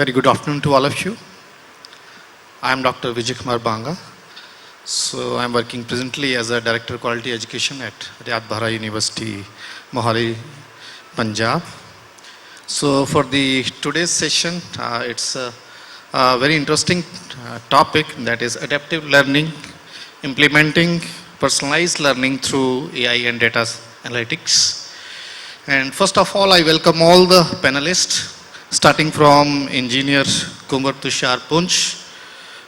very good afternoon to all of you. I am Dr. Vijay Banga. So I am working presently as a Director of Quality Education at Rayat Bahra University, Mohali, Punjab. So for the today's session, it's a very interesting topic, that is adaptive learning, implementing personalized learning through AI and data analytics. And first of all, I welcome all the panelists, starting from Engineer Kumar Tushar Punj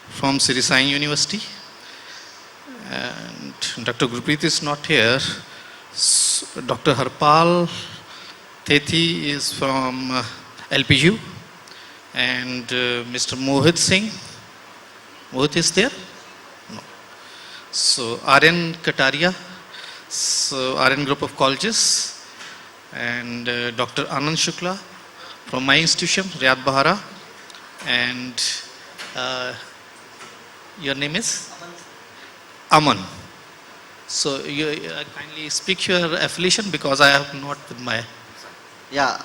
from Sri Sai University. And Dr. Gurpreet is not here. Dr. Harpal Thethi is from LPU. And Mr. Mohit Singh. Mohit is there? No. So Aryan Kataria, so Aryan group of colleges. And Dr. Anand Shukla from my institution, Rayat Bahra. And your name is? Aman. So you kindly speak your affiliation, because I have not with my... Yeah.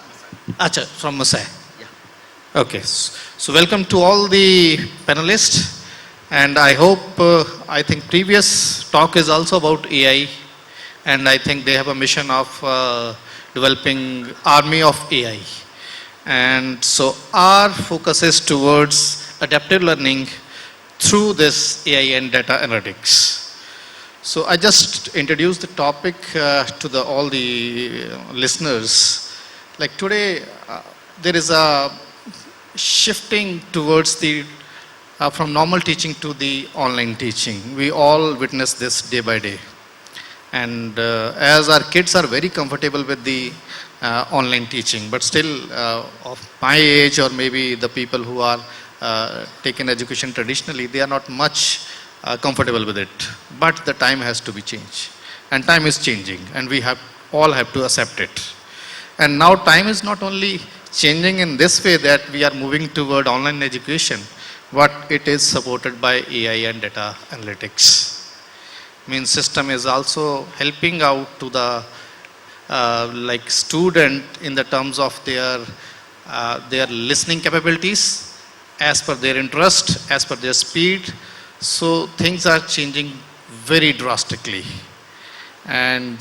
Acha, from Masai. Yeah. Okay. So welcome to all the panelists. And I hope, I think previous talk is also about AI. And I think they have a mission of developing army of AI. And so our focus is towards adaptive learning through this AI and data analytics. So I just introduced the topic to all the listeners. Like today, there is a shifting towards the from normal teaching to the online teaching. We all witness this day by day. And as our kids are very comfortable with the online teaching, but still of my age, or maybe the people who are taken education traditionally, they are not much comfortable with it. But the time has to be changed, and time is changing, and we all have to accept it. And now time is not only changing in this way that we are moving toward online education, but it is supported by AI and data analytics. Means system is also helping out to the like student in the terms of their listening capabilities, as per their interest, as per their speed. So things are changing very drastically. And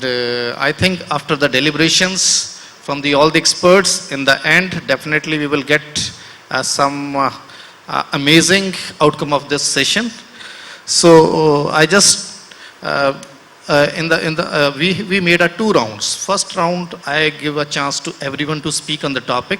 I think after the deliberations from all the experts, in the end, definitely we will get some amazing outcome of this session. So I just we made 2 rounds. First round, I give a chance to everyone to speak on the topic,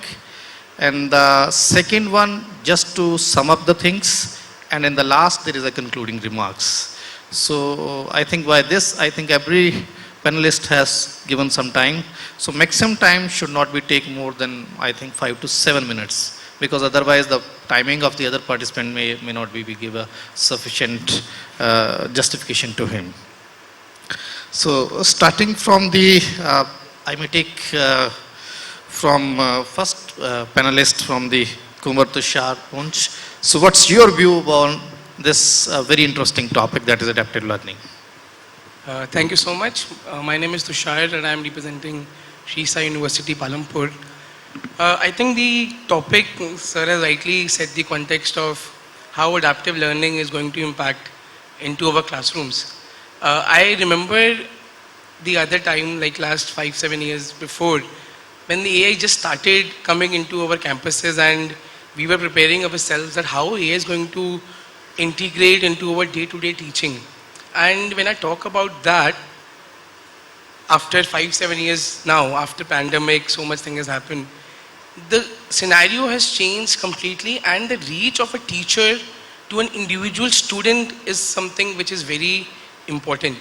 and the second one just to sum up the things, and in the last there is a concluding remarks. So I think by this, I think every panelist has given some time. So maximum time should not be take more than, I think, 5 to 7 minutes, because otherwise the timing of the other participant may not be give a sufficient justification to him. So starting from the, I may take from first panelist from the Kumar Tushar Punj. So what's your view on this very interesting topic, that is adaptive learning? Thank you so much. My name is Tushar, and I am representing Sri Sai University, Palampur. I think the topic, sir has rightly set the context of how adaptive learning is going to impact into our classrooms. I remember the other time, like last 5-7 years before, when the AI just started coming into our campuses, and we were preparing ourselves that how AI is going to integrate into our day-to-day teaching. And when I talk about that, after 5-7 years now, after pandemic, so much thing has happened, the scenario has changed completely, and the reach of a teacher to an individual student is something which is very important.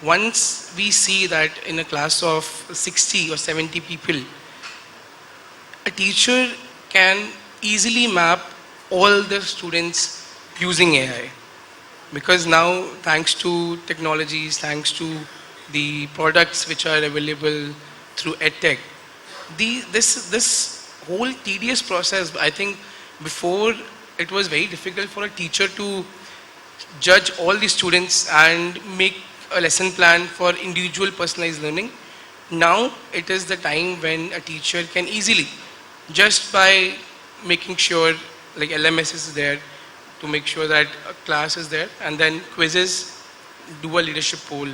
Once we see that in a class of 60 or 70 people, a teacher can easily map all the students using AI. Because now, thanks to technologies, thanks to the products which are available through EdTech, this whole tedious process, I think before it was very difficult for a teacher to judge all the students and make a lesson plan for individual personalized learning. Now it is the time when a teacher can easily, just by making sure like LMS is there to make sure that a class is there, and then quizzes, do a leadership poll,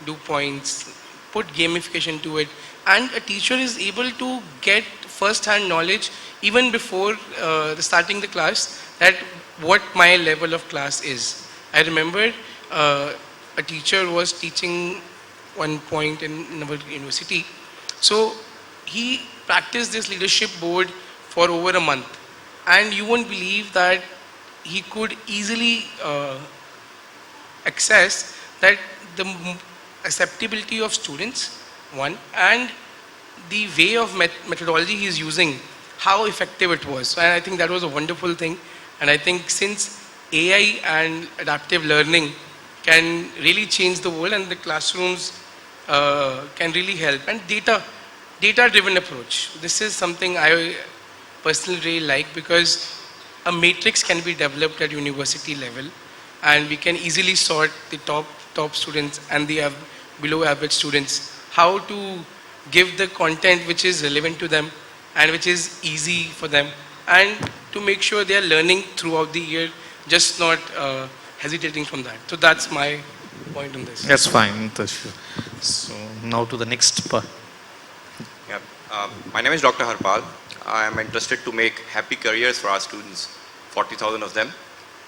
do points, put gamification to it, and a teacher is able to get first-hand knowledge even before starting the class that what my level of class is. I remember a teacher was teaching one point in our university. So he practiced this leadership board for over a month, and you won't believe that he could easily access that the acceptability of students, one, and the way of methodology he is using, how effective it was. And I think that was a wonderful thing. And I think since AI and adaptive learning can really change the world, and the classrooms can really help, and data-driven approach. This is something I personally really like, because a matrix can be developed at university level, and we can easily sort the top students and the below average students, how to give the content which is relevant to them and which is easy for them, and to make sure they are learning throughout the year, just not hesitating from that. So that's my point on this. That's fine, Tushar. So now to the next part. Yeah. My name is Dr. Harpal. I am interested to make happy careers for our students, 40,000 of them,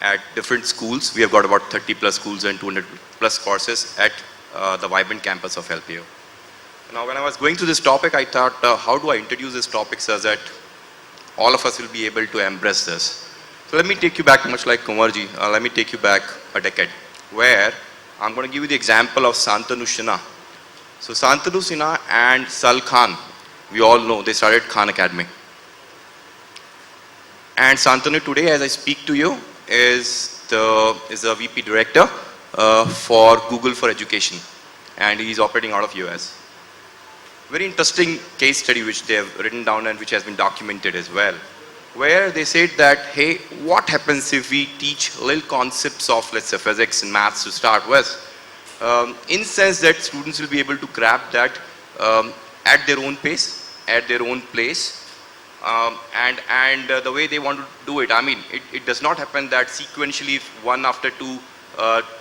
at different schools. We have got about 30 plus schools and 200 plus courses at the vibrant campus of 𝐿PU. Now, when I was going through this topic, I thought, how do I introduce this topic so that all of us will be able to embrace this? So let me take you back, much like Kumarji, let me take you back a decade, where I'm going to give you the example of Shantanu Sinha. So Shantanu Sinha and Sal Khan, we all know, they started Khan Academy. And Shantanu today, as I speak to you, is a VP director for Google for Education, and he's operating out of US. Very interesting case study which they have written down and which has been documented as well, where they said that, hey, what happens if we teach little concepts of, let's say, physics and maths to start with, in sense that students will be able to grab that at their own pace, at their own place, and the way they want to do it. I mean, it does not happen that sequentially, if one after two,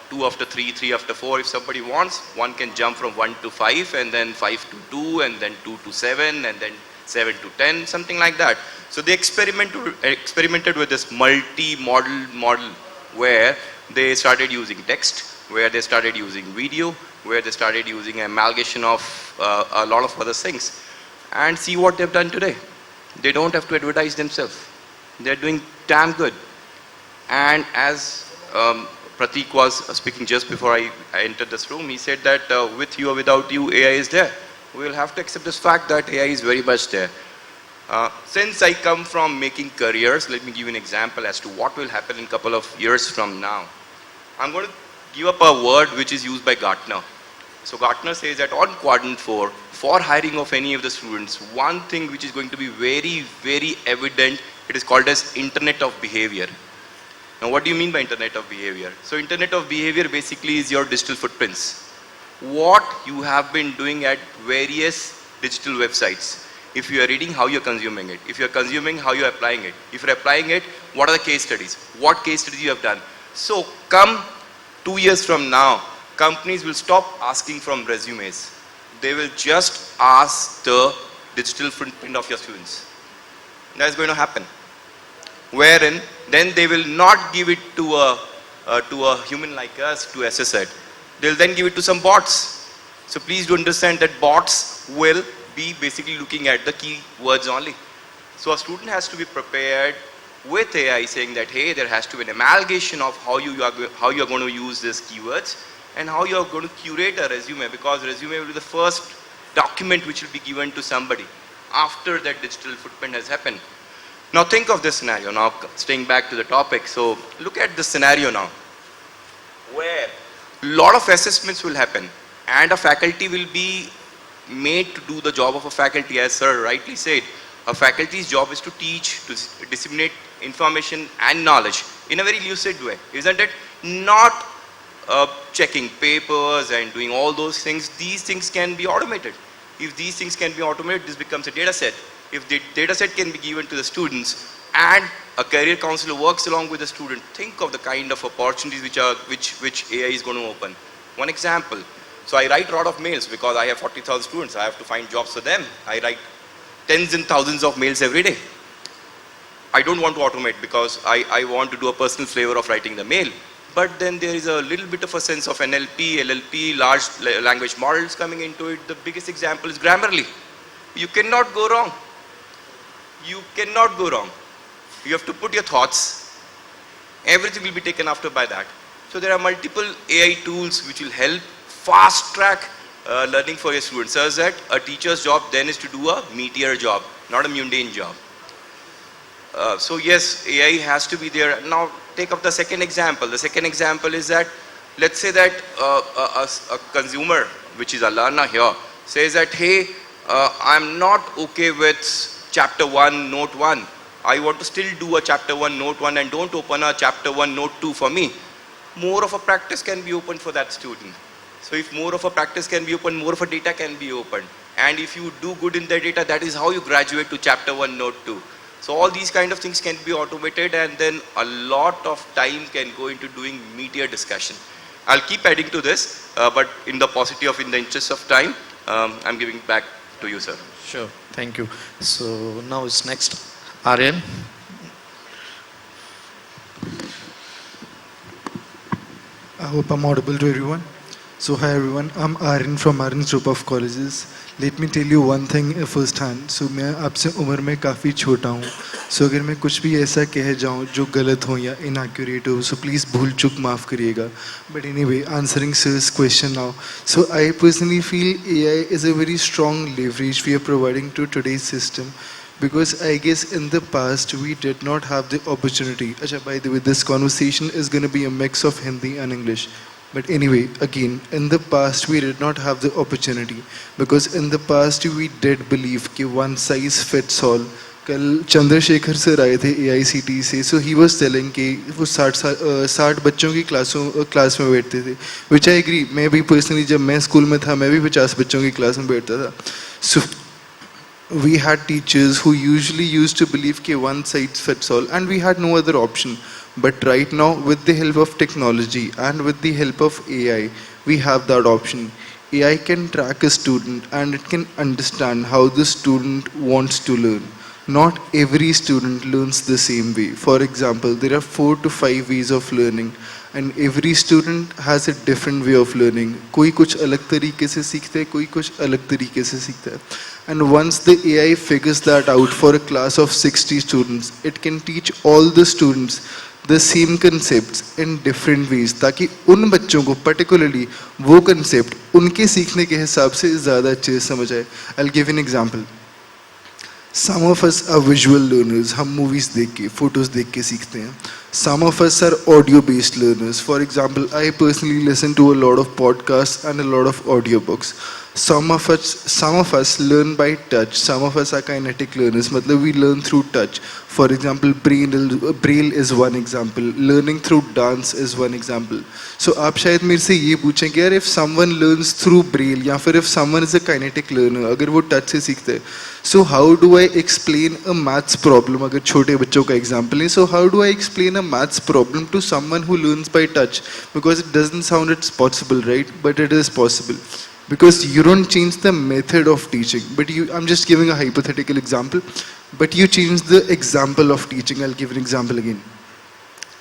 two after three, three after four. If somebody wants, one can jump from 1 to 5, and then 5 to 2, and then 2 to 7, and then 7 to 10, something like that. So they experimented with this multi-model model, where they started using text, where they started using video, where they started using amalgamation of a lot of other things. And see what they've done today. They don't have to advertise themselves. They're doing damn good. And as Pratik was speaking just before I entered this room, he said that with you or without you, AI is there. We will have to accept this fact that AI is very much there. Since I come from making careers, let me give you an example as to what will happen in a couple of years from now. I'm going to give up a word which is used by Gartner. So Gartner says that on quadrant 4, for hiring of any of the students, one thing which is going to be very, very evident, it is called as Internet of Behavior. Now, what do you mean by Internet of Behavior? So Internet of Behavior basically is your digital footprints. What you have been doing at various digital websites. If you are reading, how you are consuming it. If you are consuming, how you are applying it. If you are applying it, what are the case studies? What case studies you have done? So come 2 years from now, companies will stop asking from resumes. They will just ask the digital footprint of your students. That is going to happen. Wherein, then they will not give it to a human like us to assess it. They'll then give it to some bots. So please do understand that bots will be basically looking at the keywords only. So a student has to be prepared with AI, saying that, hey, there has to be an amalgamation of how you are going to use these keywords and how you are going to curate a resume, because resume will be the first document which will be given to somebody after that digital footprint has happened. Now think of this scenario, now staying back to the topic. So look at this scenario now, where a lot of assessments will happen and a faculty will be made to do the job of a faculty. As sir rightly said, a faculty's job is to teach, to disseminate information and knowledge in a very lucid way, isn't it? Not checking papers and doing all those things. These things can be automated. If these things can be automated, this becomes a data set. If the data set can be given to the students and a career counselor works along with the student, think of the kind of opportunities which AI is going to open. One example, so I write a lot of mails because I have 40,000 students. I have to find jobs for them. I write tens and thousands of mails every day. I don't want to automate because I want to do a personal flavor of writing the mail. But then there is a little bit of a sense of NLP, LLP, large language models coming into it. The biggest example is Grammarly. You cannot go wrong. You cannot go wrong. You have to put your thoughts. Everything will be taken after by that. So there are multiple AI tools which will help fast track learning for your students. So that a teacher's job then is to do a meatier job, not a mundane job. So yes, AI has to be there. Now take up the second example. The second example is that, let's say that a consumer, which is a learner here, says that, hey, I'm not okay with chapter 1, note 1. I want to still do a chapter 1, note 1 and don't open a chapter 1, note 2 for me. More of a practice can be opened for that student. So if more of a practice can be opened, more of a data can be opened. And if you do good in the data, that is how you graduate to chapter 1, note 2. So all these kind of things can be automated, and then a lot of time can go into doing meatier discussion. I'll keep adding to this, but in the interest of time, I'm giving back to you, sir. Sure, thank you. So now it's next, Aryan. I hope I'm audible to everyone. So hi everyone, I'm Aryan from Aryan's group of colleges. Let me tell you one thing first hand. So मैं आपसे उम्र में काफ़ी छोटा हूँ. So अगर मैं कुछ भी ऐसा कह जाऊँ जो गलत हो या inaccurate हो, so please भूल चूक माफ़ करिएगा. But anyway, answering sir's question now. So I personally feel AI is a very strong leverage we are providing to today's system. Because I guess in the past we did not have the opportunity. Achha, by the way, this conversation is going to be a mix of Hindi and English. But anyway, again, in the past we did not have the opportunity. Because in the past we did believe that one size fits all. कल Chandrashekhar sir आए थे AICT से, so he was telling कि वो 60 बच्चों की class में बैठते थे, which I agree. मैं भी personally जब मैं स्कूल में था मैं भी 50 बच्चों की क्लास में बैठता था. So we had teachers who usually used to believe that one size fits all, and we had no other option. But right now, with the help of technology and with the help of AI, we have that option. AI can track a student and it can understand how the student wants to learn. Not every student learns the same way. For example, there are 4 to 5 ways of learning, and every student has a different way of learning. कोई कुछ अलग तरीके से सीखता है, कोई कुछ अलग तरीके से सीखता है. And once the AI figures that out for a class of 60 students, it can teach all the students the same concepts in different ways, ताकि उन बच्चों को particularly वो concept उनके सीखने के हिसाब से ज़्यादा अच्छे से समझ आए. I'll give you an example. Some of us are visual learners. हम movies देख के, photos देख के सीखते हैं. Some of us are audio-based learners. For example, I personally listen to a lot of podcasts and a lot of audiobooks. Some of us learn by touch. Some of us are kinetic learners. मतलब we learn through touch. For example, braille is one example. Learning through dance is one example. So आप शायद मेरे से ये पूछें कि यार if someone learns through braille या फिर if someone is a kinetic learner, अगर वो touch से सीखते हैं, so how do I explain a maths problem? अगर छोटे बच्चों का example है, so how do I explain a maths problem to someone who learns by touch? Because it doesn't sound it's possible, right? But it is possible. Because you don't change the method of teaching, but I'm just giving a hypothetical example, but you change the example of teaching. I'll give an example again.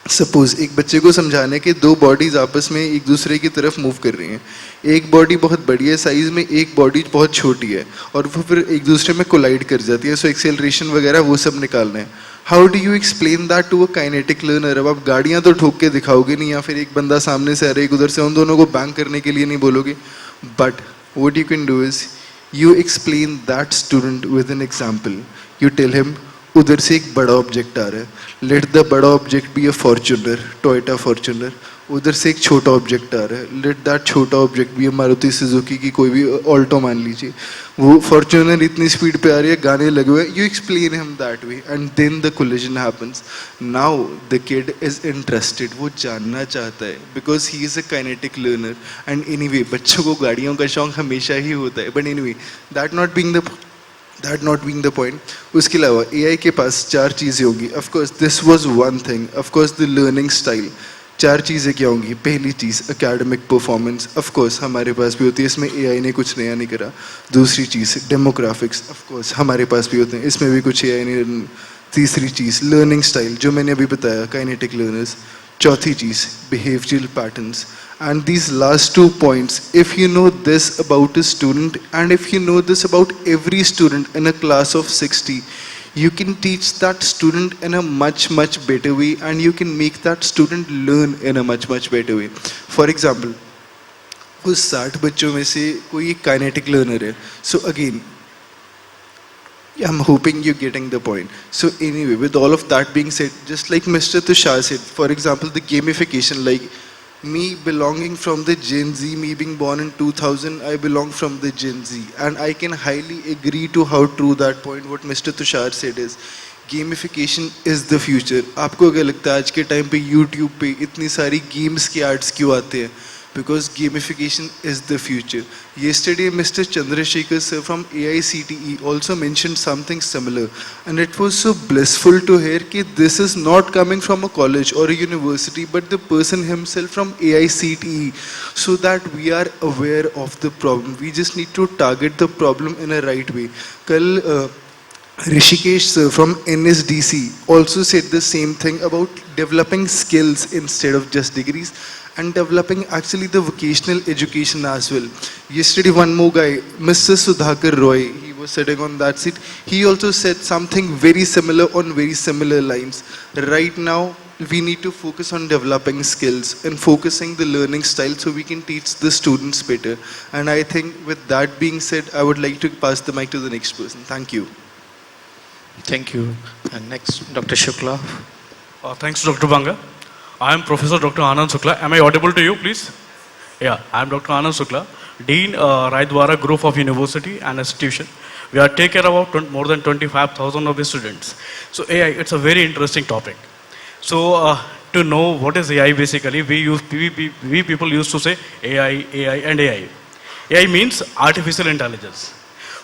Suppose एक बच्चे को समझाने के 2 bodies आपस में एक दूसरे की तरफ मूव कर रही हैं. एक बॉडी बहुत बड़ी है साइज में, एक बॉडी बहुत छोटी है, और वो फिर एक दूसरे में कोलाइड कर जाती है. सो एक्सेलरेशन वगैरह वो सब निकालना है. How do you explain that to a kinetic learner? अब आप गाड़ियाँ तो ठोक के दिखाओगे नहीं, या फिर एक बंदा सामने से आ रहा है एक उधर से, उन दोनों को बैंक करने के लिए नहीं बोलोगे. But what you can do is you explain that student with an example. You tell him उधर से एक बड़ा ऑब्जेक्ट आ रहा है, लेट द बड़ा object be a Fortuner, Toyota Fortuner. उधर से एक छोटा ऑब्जेक्ट आ रहा है, लेट दैट छोटा object be a Maruti Suzuki की कोई भी ऑल्टो मान लीजिए. वो फॉर्च्यूनर इतनी स्पीड पे आ रही है, गाने लगे हुए, you explain him that way and then the collision happens. Now the kid is interested, वो जानना चाहता है, because he is a kinetic learner. And anyway बच्चों को गाड़ियों का शौक हमेशा ही होता है, but anyway that That not being the point, उसके अलावा AI के पास 4 चीज़ें होंगी. Of course, this was one thing. Of course, the learning style. 4 चीज़ें क्या होंगी? पहली चीज़ academic performance. Of course, हमारे पास भी होती है. इसमें AI ने कुछ नया नहीं करा. दूसरी चीज़ demographics. Of course, हमारे पास भी होते हैं. इसमें भी कुछ AI नहीं. तीसरी चीज़ learning style, जो मैंने अभी बताया, kinetic learners. चौथी चीज़ behavioral patterns. And these last 2 points, if you know this about a student and if you know this about every student in a class of 60, you can teach that student in a much better way, and you can make that student learn in a much better way. For example, उस 60 बच्चों में से कोई एक kinetic learner है. So again, I'm hoping you're getting the point. So anyway, with all of that being said, just like Mr. Tushar said, for example, the gamification, like me belonging from the Gen Z, me being born in 2000, I belong from the Gen Z. And I can highly agree to how true that point, what Mr. Tushar said is, gamification is the future. आपको क्या लगता है आज के time पे YouTube पे इतनी सारी गेम्स के ads क्यों आते हैं? Because gamification is the future. Yesterday, Mr. Chandrasekhar sir from AICTE also mentioned something similar, and it was so blissful to hear that this is not coming from a college or a university, but the person himself from AICTE, so that we are aware of the problem. We just need to target the problem in a right way. Kal Rishikesh sir from NSDC also said the same thing about developing skills instead of just degrees, and developing actually the vocational education as well. Yesterday one more guy, Mr. Sudhakar Roy, he was sitting on that seat. He also said something very similar on very similar lines. Right now, we need to focus on developing skills and focusing the learning style so we can teach the students better. And I think with that being said, I would like to pass the mic to the next person. Thank you. Thank you. And next, Dr. Shukla. Thanks, Dr. Banga. I am Professor Dr. Anand Shukla. Am I audible to you, please? Yeah, I am Dr. Anand Shukla, Dean, Raidwara Group of University and Institution. We are take care of about more than 25,000 of the students. So AI, it's a very interesting topic. So to know what is AI, basically, we people used to say AI, AI and AI. AI means artificial intelligence.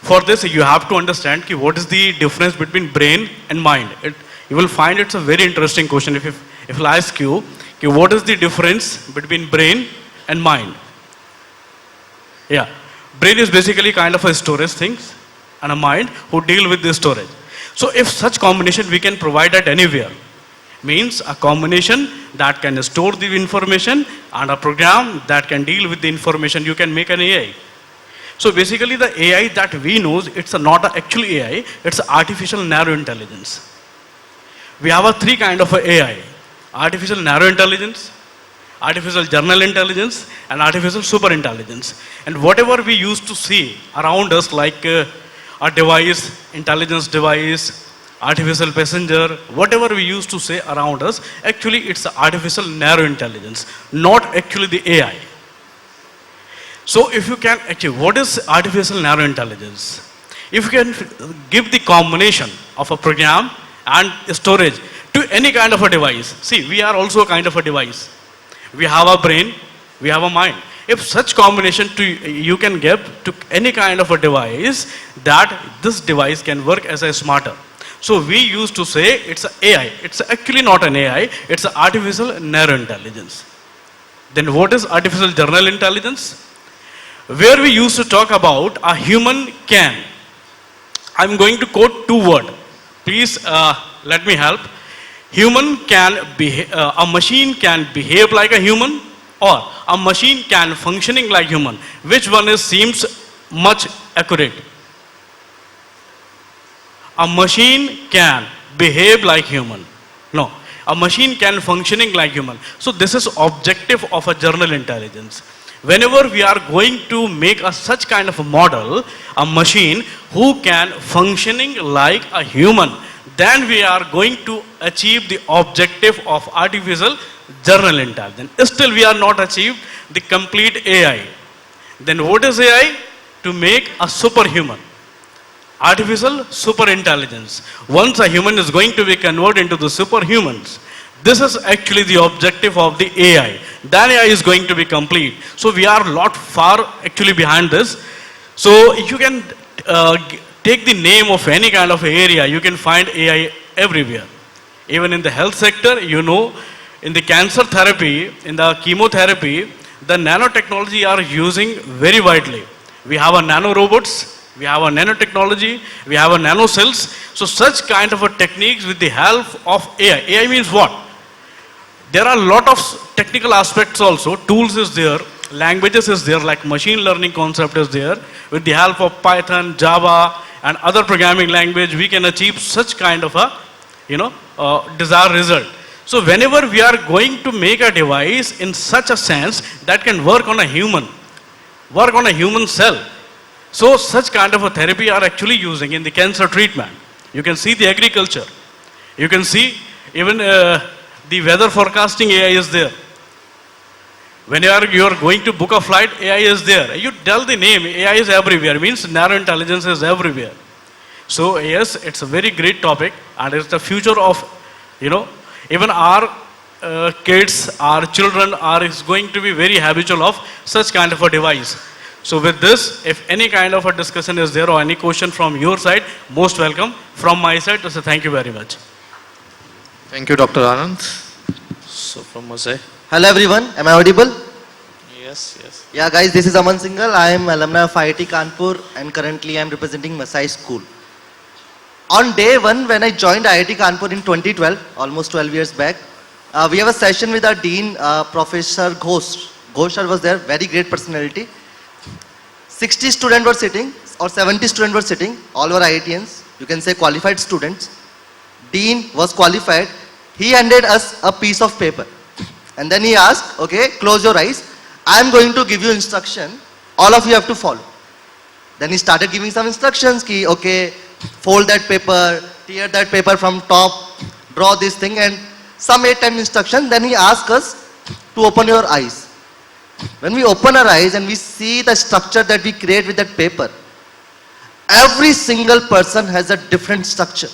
For this, you have to understand what is the difference between brain and mind. You will find it's a very interesting question if I ask you, what is the difference between brain and mind? Yeah, brain is basically kind of a storage things, and a mind who deal with the storage. So if such combination we can provide at anywhere, means a combination that can store the information and a program that can deal with the information, you can make an AI. So basically the AI that we know, it's not actual AI, it's artificial narrow intelligence. We have 3 kind of AI. Artificial narrow intelligence, artificial general intelligence, and artificial super intelligence. And whatever we used to see around us, like a device, intelligence device, artificial passenger, whatever we used to say around us, actually it's artificial narrow intelligence, not actually the AI. So if you can actually, what is artificial narrow intelligence? If you can give the combination of a program and storage to any kind of a device. See, we are also a kind of a device. We have a brain, we have a mind. If such combination you can give to any kind of a device, that this device can work as a smarter. So we used to say it's an AI. It's actually not an AI, it's an artificial narrow intelligence. Then what is artificial general intelligence? Where we used to talk about a human can. I'm going to quote 2 words. Please let me help. Human can behave, a machine can behave like a human, or a machine can functioning like human. Which one seems much accurate? A machine can behave like human. No, a machine can functioning like human. So this is objective of a general intelligence. Whenever we are going to make such kind of a model, a machine who can functioning like a human, then we are going to achieve the objective of artificial general intelligence. Still we are not achieved the complete AI. Then what is AI? To make a superhuman. Artificial super intelligence. Once a human is going to be converted into the superhumans, this is actually the objective of the AI. Then AI is going to be complete. So we are a lot far actually behind this. So you can take the name of any kind of area, you can find AI everywhere. Even in the health sector, you know, in the cancer therapy, in the chemotherapy, the nanotechnology are using very widely. We have a nano robots, we have a nanotechnology, we have a nano cells. So such kind of a techniques with the help of AI. AI means what? There are a lot of technical aspects also. Tools is there, languages is there, like machine learning concept is there. With the help of Python, Java, and other programming language, we can achieve such kind of a, desired result. So whenever we are going to make a device in such a sense that can work on a human cell. So such kind of a therapy are actually using in the cancer treatment. You can see the agriculture. You can see even the weather forecasting AI is there. When you are going to book a flight, AI is there. You tell the name, AI is everywhere, means narrow intelligence is everywhere. So yes, it's a very great topic, and it's the future of, even our kids, our children is going to be very habitual of such kind of a device. So with this, if any kind of a discussion is there or any question from your side, most welcome. From my side, to say thank you very much. Thank you, Dr. Anand. So from Masai. Hello everyone, am I audible? Yes, yes. Yeah guys, this is Aman Singhal. I am alumni of IIT Kanpur and currently I am representing Masai school. On day one, when I joined IIT Kanpur in 2012, almost 12 years back, we have a session with our dean, Professor Ghosh. Ghosh was there, very great personality. 60 students were sitting, or 70 students were sitting, all were IITians, you can say qualified students. Dean was qualified. He handed us a piece of paper. And then he asked, okay, close your eyes. I am going to give you instruction. All of you have to follow. Then he started giving some instructions. Ki, okay, fold that paper, tear that paper from top, draw this thing, and some 8-10 instructions. Then he asked us to open your eyes. When we open our eyes and we see the structure that we create with that paper, every single person has a different structure,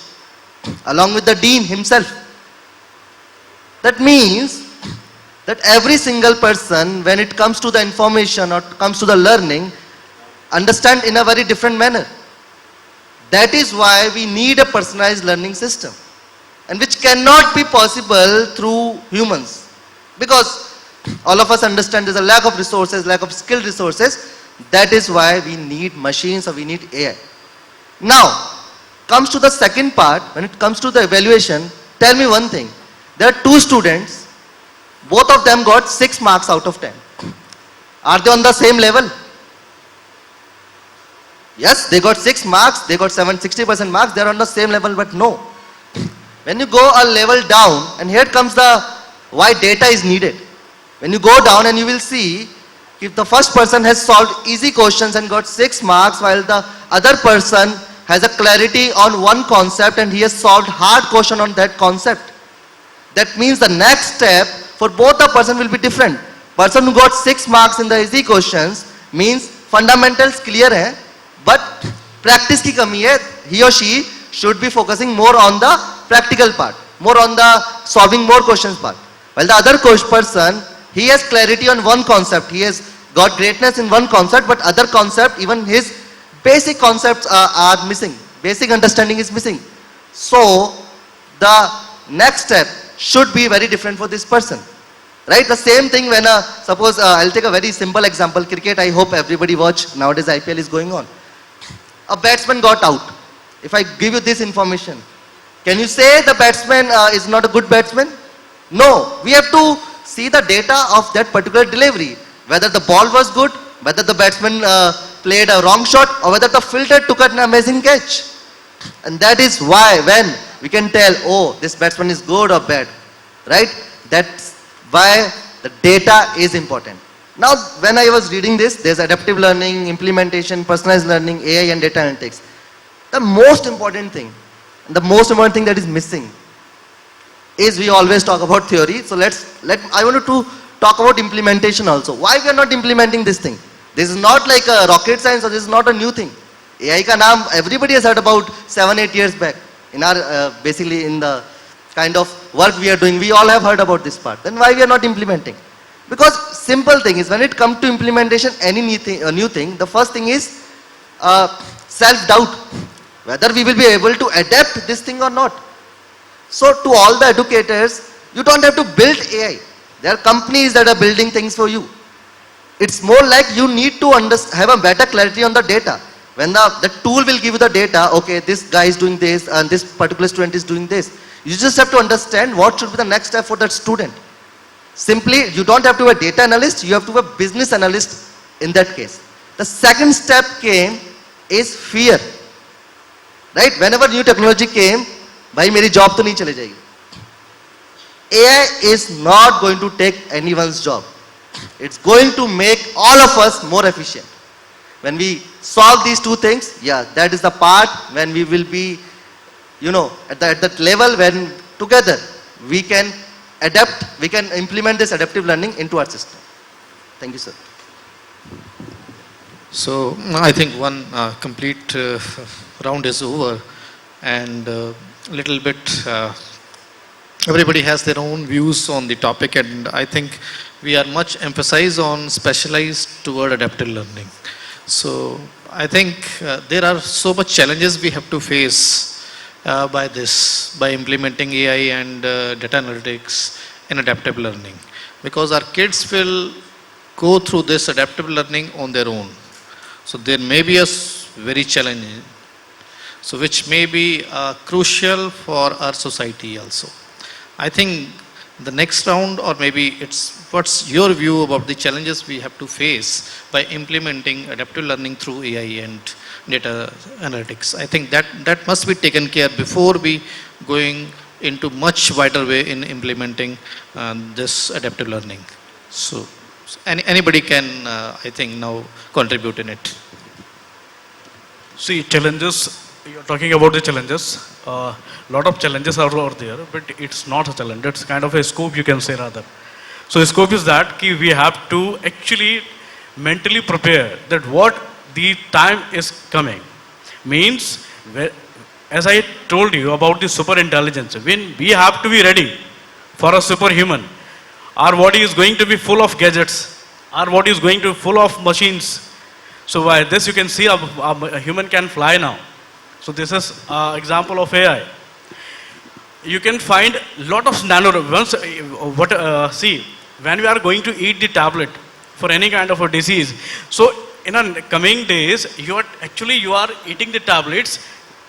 along with the dean himself. That means that every single person, when it comes to the information or comes to the learning, understand in a very different manner. That is why we need a personalized learning system, and which cannot be possible through humans, because all of us understand there's a lack of resources, lack of skilled resources. That is why we need machines or we need AI. Now, comes to the second part, when it comes to the evaluation, tell me one thing. There are two students, both of them got 6 marks out of 10. Are they on the same level? Yes, they got 6 marks, they got 60% marks, they are on the same level, but no. When you go a level down, and here comes the why data is needed. When you go down and you will see, if the first person has solved easy questions and got 6 marks, while the other person has a clarity on one concept and he has solved hard question on that concept. That means the next step for both the person will be different. Person who got 6 marks in the easy questions means fundamentals clear hai, but practice ki kami hai. He or she should be focusing more on the practical part, more on the solving more questions part. While the other person, he has clarity on one concept, he has got greatness in one concept, but other concept, even his basic concepts are missing, basic understanding is missing. So the next step should be very different for this person, right? The same thing when suppose I'll take a very simple example. Cricket, I hope everybody watch. Nowadays IPL is going on. A batsman got out. If I give you this information, can you say the batsman is not a good batsman? No, we have to see the data of that particular delivery, whether the ball was good, whether the batsman played a wrong shot, or whether the fielder took an amazing catch. And that is why when we can tell, oh, this batsman is good or bad, right? That's why the data is important. Now, when I was reading this, there's adaptive learning, implementation, personalized learning, AI and data analytics. The most important thing that is missing is we always talk about theory. So I wanted to talk about implementation also. Why we are not implementing this thing? This is not like a rocket science, or this is not a new thing. AI ka naam everybody has heard about 7-8 years back. In our basically in the kind of work we are doing, we all have heard about this part. Then why we are not implementing? Because simple thing is, when it comes to implementation, any new thing, the first thing is self-doubt. whether we will be able to adapt this thing or not. So to all the educators, you don't have to build AI. There are companies that are building things for you. It's more like you need to have a better clarity on the data. When the tool will give you the data, okay, this guy is doing this and this particular student is doing this. You just have to understand what should be the next step for that student. Simply, you don't have to be a data analyst, you have to be a business analyst in that case. The second step is fear. Right? Whenever new technology came, bhai meri job to nahi chale jayegi. AI is not going to take anyone's job. It's going to make all of us more efficient. When we solve these two things, yeah, that is the part when we will be, at that level when together we can adapt, we can implement this adaptive learning into our system. Thank you, sir. So I think one complete round is over, and little bit everybody has their own views on the topic, and I think we are much emphasized on specialized toward adaptive learning. So I think there are so much challenges we have to face by implementing AI and data analytics in adaptive learning, because our kids will go through this adaptive learning on their own. So there may be a very challenging, so which may be crucial for our society also. I think the next round, or maybe what's your view about the challenges we have to face by implementing adaptive learning through AI and data analytics? I think that must be taken care before we going into much wider way in implementing this adaptive learning. So anybody can, I think, now contribute in it. See, challenges, you're talking about the challenges. Lot of challenges are out there, but it's not a challenge. It's kind of a scope, you can say rather. So the scope is that we have to actually mentally prepare that what the time is coming. Means, as I told you about the super intelligence, when we have to be ready for a superhuman, our body is going to be full of gadgets. Our body is going to be full of machines. So by this you can see a human can fly now. So this is an example of AI. You can find lot of see, when we are going to eat the tablet for any kind of a disease, so in a coming days, you are eating the tablets.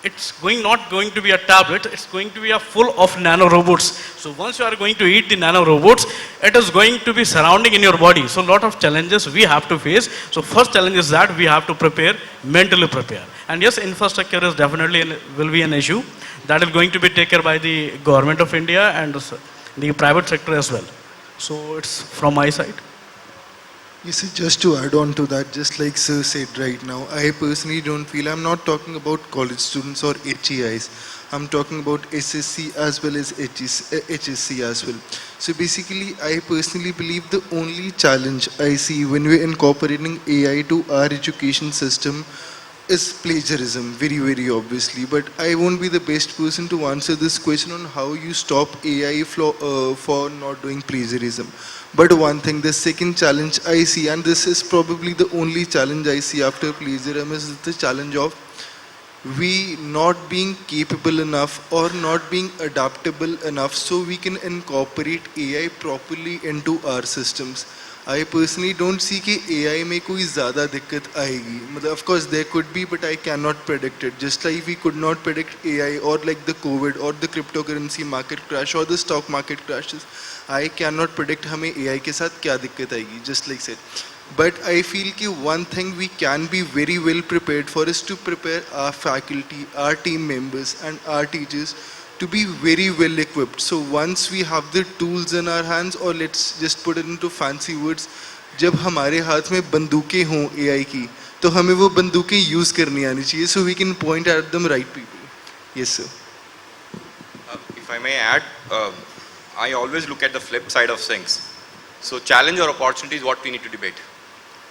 It's not going to be a tablet, it's going to be a full of nano robots. So once you are going to eat the nano robots, it is going to be surrounding in your body. So lot of challenges we have to face. So first challenge is that we have to prepare, mentally prepare. And yes, infrastructure is definitely will be an issue that is going to be taken by the government of India and the private sector as well. So it's from my side. You see, just to add on to that, just like Sir said right now, I personally don't feel, I'm not talking about college students or HEIs. I'm talking about SSC as well as HSC as well. So basically, I personally believe the only challenge I see when we're incorporating AI to our education system is plagiarism, very, very obviously. But I won't be the best person to answer this question on how you stop AI for not doing plagiarism. But one thing, the second challenge I see, and this is probably the only challenge I see after plagiarism, is the challenge of we not being capable enough or not being adaptable enough so we can incorporate AI properly into our systems. I personally don't see कि AI में कोई ज़्यादा दिक्कत आएगी. मतलब of course there could be, but I cannot predict it. Just like we could not predict AI or like the COVID or the cryptocurrency market crash or the stock market crashes. I cannot predict हमें AI के साथ क्या दिक्कत आएगी. Just like said. But I feel कि one thing we can be very well prepared for is to prepare our faculty, our team members and our teachers to be very well equipped. So once we have the tools in our hands, or let's just put it into fancy words, जब हमारे हाथ में बंदूकें हों AI की, तो हमें वो बंदूकें use करनी आनी चाहिए, so we can point at them right people. Yes, sir. If I may add, I always look at the flip side of things. So challenge or opportunity is what we need to debate.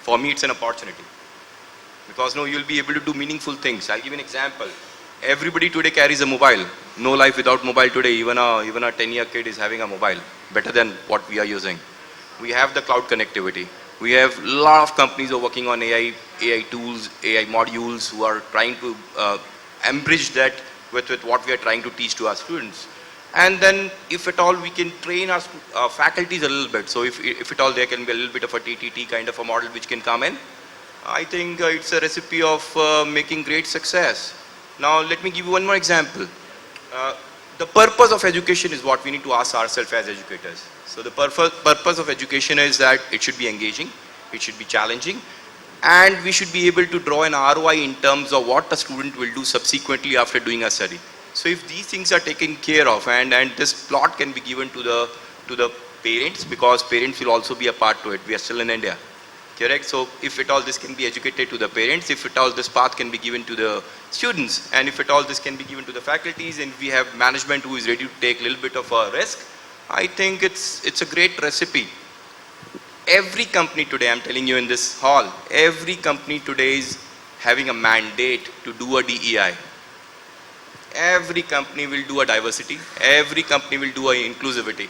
For me, it's an opportunity. Because now you'll be able to do meaningful things. I'll give you an example. Everybody today carries a mobile. No life without mobile today. Even a 10-year kid is having a mobile. Better than what we are using. We have the cloud connectivity. We have a lot of companies who are working on AI tools, AI modules, who are trying to embridge that with what we are trying to teach to our students. And then if at all we can train our faculties a little bit, so if at all there can be a little bit of a TTT kind of a model which can come in, I think it's a recipe of making great success. Now let me give you one more example. The purpose of education is what we need to ask ourselves as educators. So the purpose of education is that it should be engaging, it should be challenging, and we should be able to draw an ROI in terms of what the student will do subsequently after doing a study. So if these things are taken care of, and this plot can be given to the parents, because parents will also be a part to it. We are still in India, correct? So if at all this can be educated to the parents, if at all this path can be given to the students, and if at all this can be given to the faculties, and we have management who is ready to take a little bit of a risk, I think it's a great recipe. Every company today, I'm telling you in this hall, every company today is having a mandate to do a DEI. Every company will do a diversity. Every company will do a inclusivity.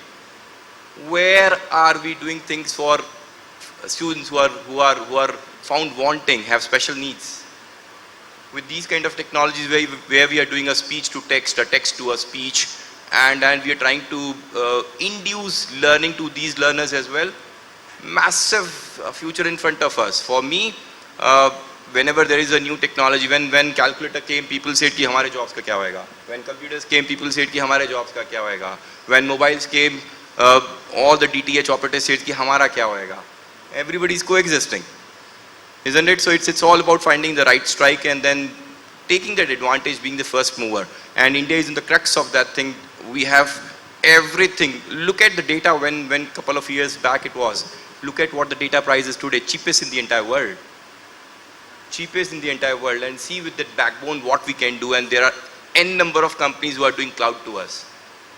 Where are we doing things for students who are found wanting, have special needs? With these kind of technologies where we are doing a speech to text, a text to a speech, and we are trying to induce learning to these learners as well. Massive future in front of us. For me, whenever there is a new technology, when calculator came, people said कि हमारे jobs का क्या होएगा? When computers came, people said कि हमारे jobs का क्या होएगा? When mobiles came, all the DTH operators said कि हमारा क्या होएगा? Everybody is coexisting, isn't it? So it's all about finding the right strike and then taking that advantage, being the first mover. And India is in the crux of that thing. We have everything. Look at the data when couple of years back it was. Look at what the data price is today, cheapest in the entire world. Cheapest in the entire world, and see with that backbone what we can do. And there are n number of companies who are doing cloud to us.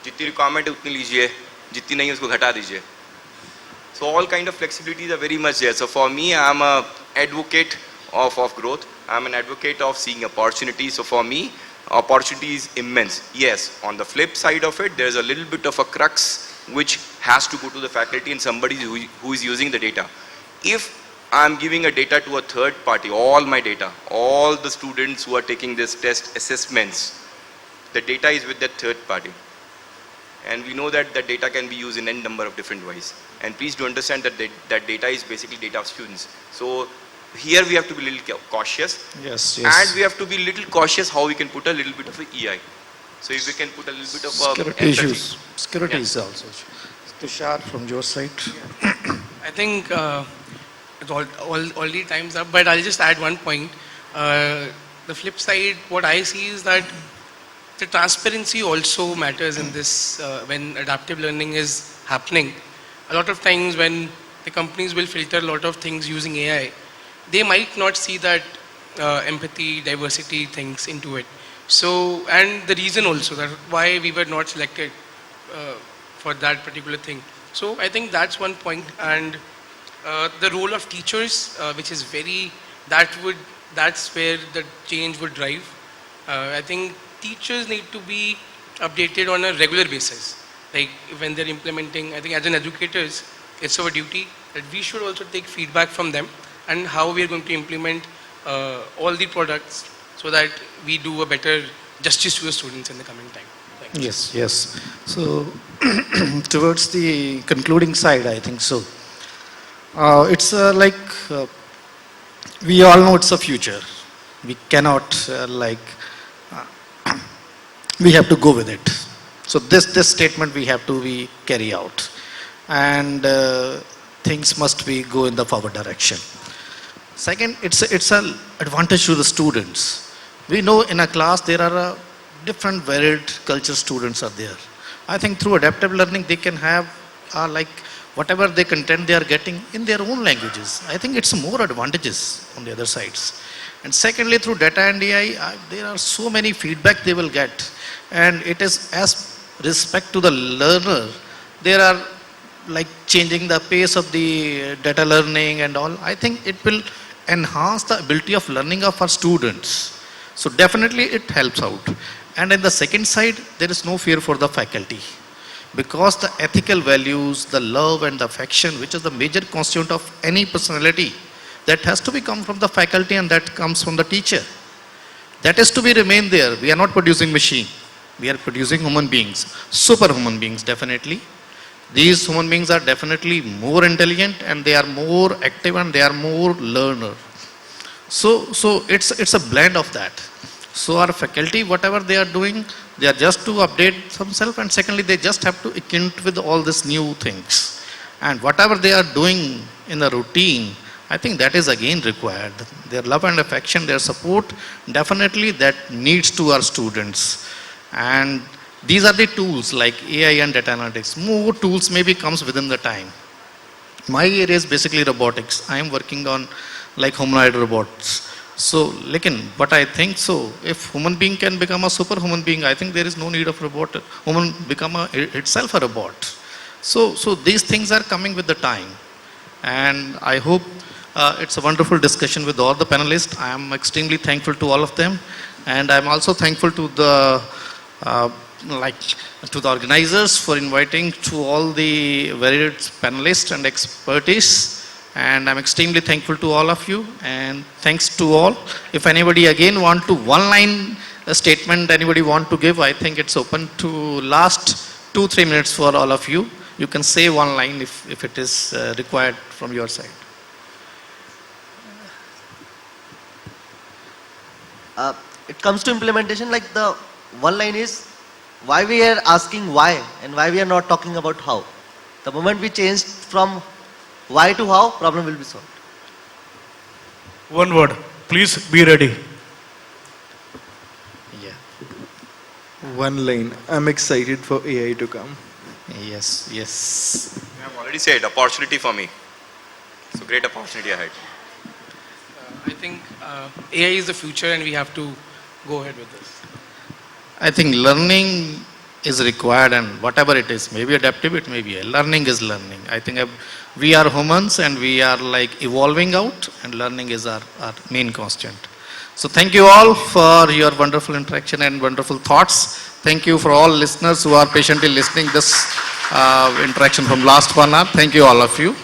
जितनी requirement है उतनी लीजिए, जितनी नहीं उसको घटा दीजिए. So all kind of flexibilities are very much there. So for me, I'm an advocate of growth. I'm an advocate of seeing opportunities. So for me, opportunity is immense. Yes, on the flip side of it, there's a little bit of a crux which has to go to the faculty and somebody who is using the data. If I'm giving a data to a third party, all my data, all the students who are taking this test assessments, the data is with that third party. And we know that the data can be used in n number of different ways. And please do understand that that data is basically data of students. So here we have to be a little cautious. Yes, And yes. we have to be a little cautious how we can put a little bit of a EI. So if we can put a little bit of Security empathy. issues. Security Yeah. is also. Tushar, from your side. I think it's all the time's up, but I'll just add one point. The flip side, what I see is that the transparency also matters in this when adaptive learning is happening. A lot of times when the companies will filter a lot of things using AI, they might not see that empathy, diversity things into it. So, and the reason also that why we were not selected for that particular thing. So I think that's one point. And the role of teachers, which is that's where the change would drive. I think teachers need to be updated on a regular basis. Like when they're implementing, I think as an educators, it's our duty that we should also take feedback from them and how we are going to implement all the products so that we do a better justice to the students in the coming time. Thank you. Yes, yes. So, towards the concluding side, I think so. It's we all know it's a future. We cannot we have to go with it. So this statement we have to carry out, and things must be go in the forward direction. Second, it's an advantage to the students. We know in a class there are different varied culture students are there. I think through adaptive learning they can have whatever they content they are getting in their own languages. I think it's more advantages on the other sides. And secondly, through data and AI, there are so many feedback they will get, and it is as respect to the learner. There are changing the pace of the data learning and all. I think it will enhance the ability of learning of our students. So definitely it helps out. And in the second side, there is no fear for the faculty, because the ethical values, the love and the affection, which is the major constituent of any personality, that has to be come from the faculty and that comes from the teacher. That is to be remain there. We are not producing machine. We are producing human beings, super human beings definitely. These human beings are definitely more intelligent and they are more active and they are more learner. So it's a blend of that. So our faculty, whatever they are doing, they are just to update themselves, and secondly, they just have to acquaint with all these new things. And whatever they are doing in a routine, I think that is again required. Their love and affection, their support, definitely that needs to our students. And these are the tools like AI and data analytics. More tools maybe comes within the time. My area is basically robotics. I am working on like humanoid robots. So, but I think so, if human being can become a super human being, I think there is no need of robot. Human become itself a robot. So these things are coming with the time. And I hope it's a wonderful discussion with all the panelists. I am extremely thankful to all of them. And I'm also thankful to the to the organizers for inviting to all the varied panelists and expertise. And I'm extremely thankful to all of you, and thanks to all. If anybody again want to one line statement anybody want to give, I think it's open to last 2-3 minutes for all of you. You can say one line if it is required from your side. It comes to implementation, like the one line is why we are asking why and why we are not talking about how. The moment we change from why to how, problem will be solved. One word, please be ready. Yeah. One line. I'm excited for AI to come. Yes. I have already said opportunity for me. So great opportunity ahead. I think AI is the future and we have to go ahead with this. I think learning is required, and whatever it is, maybe adaptive, it may be. Learning is learning. I think we are humans and we are like evolving out, and learning is our main constant. So thank you all for your wonderful interaction and wonderful thoughts. Thank you for all listeners who are patiently listening this interaction from last 1 hour. Thank you all of you.